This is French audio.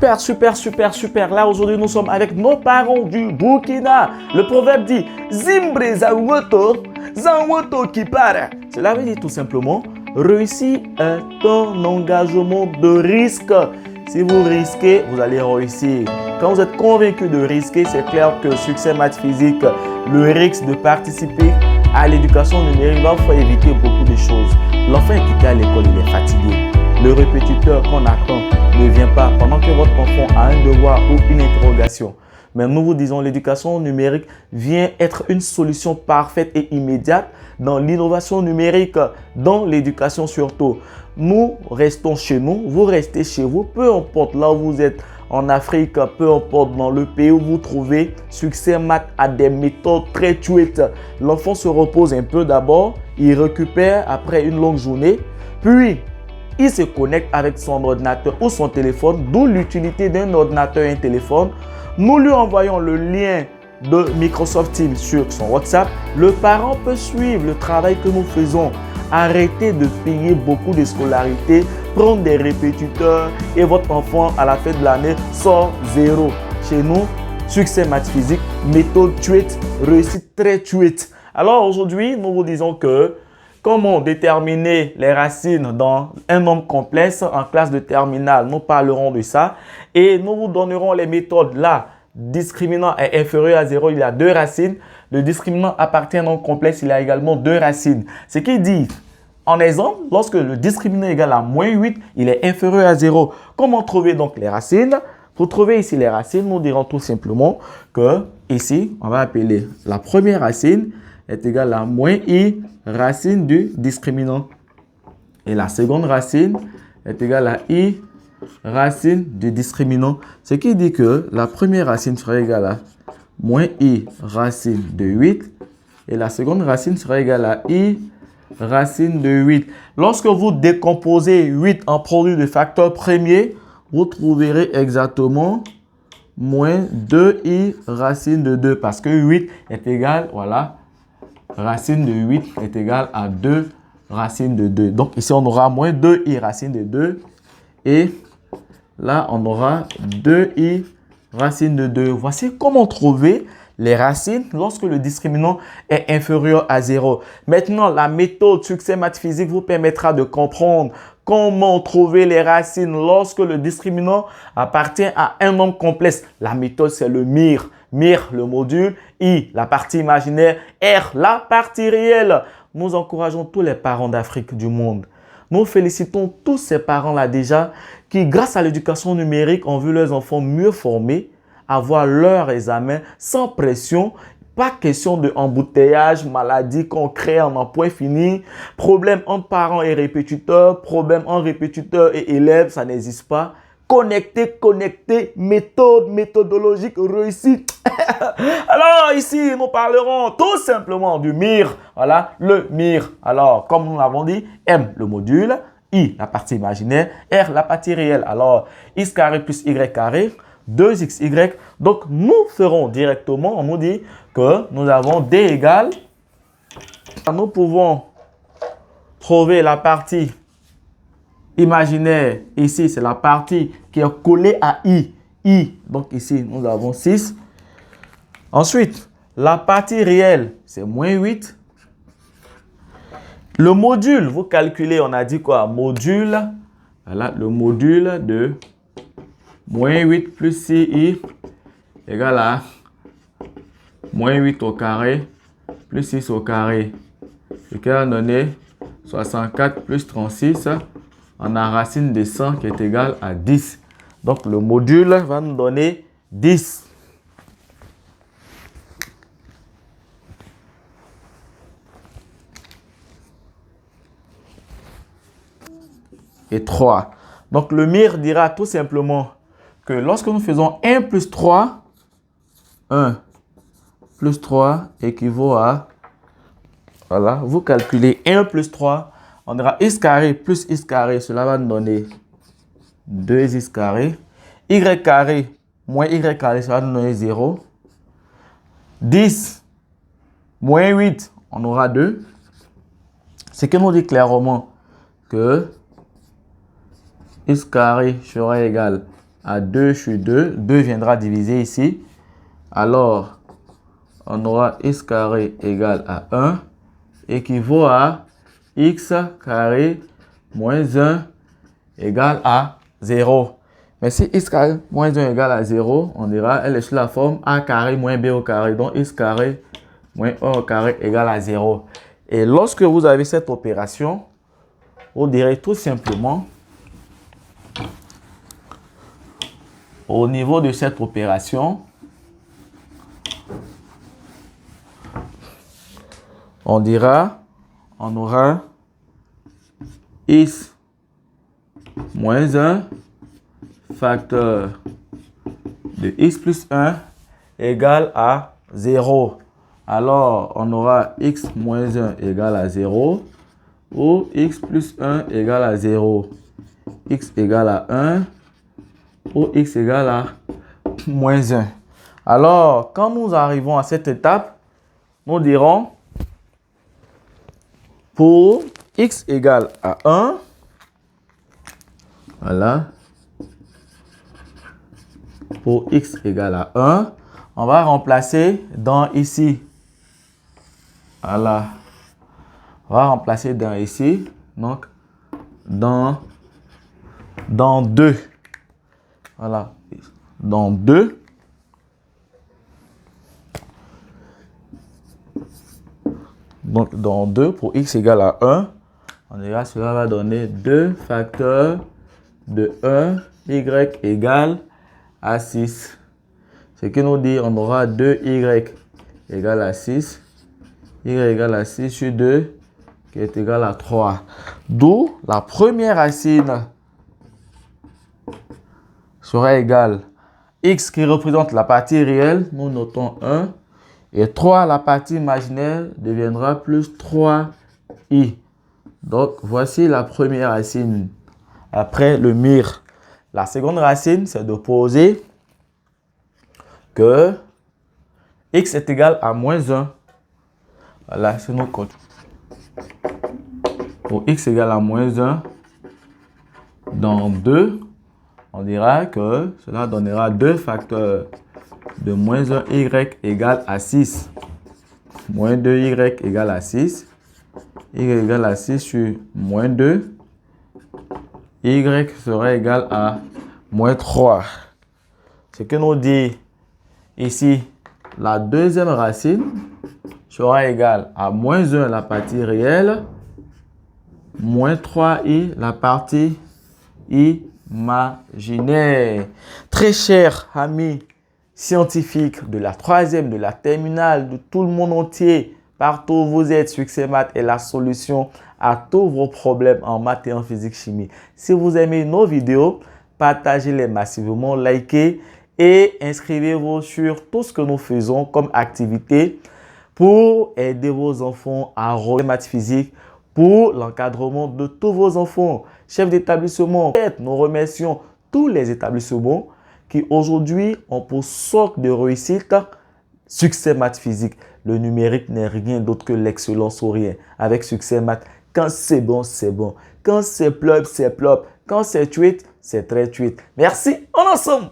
Super, super, super, super. Là, aujourd'hui, nous sommes avec nos parents du Burkina. Le proverbe dit Zimbre Zanwoto qui part. Cela veut dire tout simplement réussir est un engagement de risque. Si vous risquez, vous allez réussir. Quand vous êtes convaincu de risquer, c'est clair que succès maths physique, le risque de participer à l'éducation numérique va vous faire éviter beaucoup de choses. L'enfant est quitté à l'école, il est fatigué. Le répétiteur qu'on attend ne vient pas pendant que votre enfant a un devoir ou une interrogation. Mais nous vous disons, l'éducation numérique vient être une solution parfaite et immédiate dans l'innovation numérique, dans l'éducation surtout. Nous restons chez nous, vous restez chez vous, peu importe là où vous êtes, en Afrique, peu importe dans le pays où vous trouvez, Succès Maths a des méthodes très chouettes. L'enfant se repose un peu d'abord, il récupère après une longue journée, puis il se connecte avec son ordinateur ou son téléphone, d'où l'utilité d'un ordinateur et un téléphone. Nous lui envoyons le lien de Microsoft Teams sur son WhatsApp. Le parent peut suivre le travail que nous faisons. Arrêtez de payer beaucoup de scolarité, prendre des répétiteurs et votre enfant à la fin de l'année sort 0. Chez nous, Succès Maths Physique, méthode chouette, réussite très chouette. Alors aujourd'hui, nous vous disons que comment déterminer les racines dans un nombre complexe en classe de terminale. Nous parlerons de ça et nous vous donnerons les méthodes là. Discriminant est inférieur à 0, il y a 2 racines. Le discriminant appartient à un nombre complexe, il y a également 2 racines. Ce qui dit, en exemple, lorsque le discriminant est égal à moins 8, il est inférieur à 0. Comment trouver donc les racines? Pour trouver ici les racines, nous dirons tout simplement que ici, on va appeler la première racine est égale à moins i racine du discriminant. Et la seconde racine est égale à i racine du discriminant. Ce qui dit que la première racine sera égale à moins i racine de 8 et la seconde racine sera égale à i racine de 8. Lorsque vous décomposez 8 en produit de facteurs premiers, vous trouverez exactement moins 2i racine de 2 parce que 8 est égal, voilà, racine de 8 est égal à 2 racine de 2. Donc ici, on aura moins 2i racine de 2 et là, on aura 2i racine de 2. Voici comment trouver les racines lorsque le discriminant est inférieur à 0. Maintenant, la méthode Succès Maths Physique vous permettra de comprendre comment trouver les racines lorsque le discriminant appartient à un nombre complexe. La méthode, c'est le MIR. MIR, le module, I, la partie imaginaire, R, la partie réelle. Nous encourageons tous les parents d'Afrique du monde. Nous félicitons tous ces parents-là déjà qui, grâce à l'éducation numérique, ont vu leurs enfants mieux formés, avoir leur examen sans pression. Pas question de embouteillage, maladie qu'on crée en un point fini, problème entre parents et répétiteurs, problème entre répétiteurs et élèves, ça n'existe pas. Connecté, méthode, méthodologique, réussite. Alors ici, nous parlerons tout simplement du MIR. Voilà, le MIR. Alors, comme nous l'avons dit, M, le module, I, la partie imaginaire, R, la partie réelle. Alors, x carré plus y carré, 2xy. Donc, nous ferons directement, on nous dit que nous avons D égale. Nous pouvons trouver la partie imaginaire. Ici, c'est la partie qui est collée à I. I. Donc, ici, nous avons 6. Ensuite, la partie réelle, c'est moins 8. Le module, vous calculez, on a dit quoi? Module, voilà, le module de moins 8 plus 6i égale à moins 8 au carré plus 6 au carré. Ce qui va donner 64 plus 36. On a racine de 100 qui est égale à 10. Donc, le module va nous donner 10. Et 3. Donc, le MIR dira tout simplement que lorsque nous faisons 1 plus 3, 1 plus 3 équivaut à, voilà, vous calculez 1 plus 3, on aura x carré plus x carré, cela va nous donner 2x carré. Y carré moins y carré, ça va nous donner 0. 10 moins 8, on aura 2. Ce qui nous dit clairement que x carré sera égal à 2 sur 2. 2 viendra diviser ici. Alors, on aura x carré égale à 1 équivaut à x carré moins 1 égale à 0. Mais si x carré moins 1 égale à 0, on dira, elle est sur la forme a carré moins b au carré. Donc, x carré moins 1 au carré égale à 0. Et lorsque vous avez cette opération, vous direz tout simplement, au niveau de cette opération, on dira, on aura x moins 1 facteur de x plus 1 égale à 0. Alors, on aura x moins 1 égale à 0 ou x plus 1 égale à 0. X égale à 1 ou x égale à moins 1. Alors, quand nous arrivons à cette étape, nous dirons pour x égale à 1, voilà, pour x égale à 1, on va remplacer dans ici. Voilà. On va remplacer dans ici. Donc, dans 2. Voilà. Dans 2. Donc, dans 2 pour x égale à 1, on dira cela va donner 2 facteurs de 1, y égale à 6. Ce qui nous dit on aura 2y égale à 6. Y égale à 6 sur 2 qui est égal à 3. D'où la première racine sera égale x qui représente la partie réelle, nous notons 1. Et 3, la partie imaginaire, deviendra plus 3i. Donc, voici la première racine. Après le mire. La seconde racine, c'est de poser que x est égal à moins 1. Voilà, c'est nos codes. Pour x égale à moins 1, dans 2, on dira que cela donnera 2 facteurs de moins 1 y égale à 6. Moins 2y égale à 6. Y égale à 6 sur moins 2. Y sera égal à moins 3. Ce que nous dit ici, la deuxième racine sera égale à moins 1 la partie réelle, moins 3i la partie imaginaire. Très chers amis scientifiques de la troisième, de la terminale, de tout le monde entier, partout où vous êtes, Succès Maths est la solution à tous vos problèmes en maths et en physique chimie. Si vous aimez nos vidéos, partagez-les massivement, likez et inscrivez-vous sur tout ce que nous faisons comme activité pour aider vos enfants à relever maths physique pour l'encadrement de tous vos enfants. Chefs d'établissement, nous remercions tous les établissements qui aujourd'hui ont pour socle de réussite Succès Maths Physique. Le numérique n'est rien d'autre que l'excellence ou rien. Avec Succès Maths, quand c'est bon, c'est bon. Quand c'est plop, c'est plop. Quand c'est tweet, c'est très tweet. Merci, on est ensemble.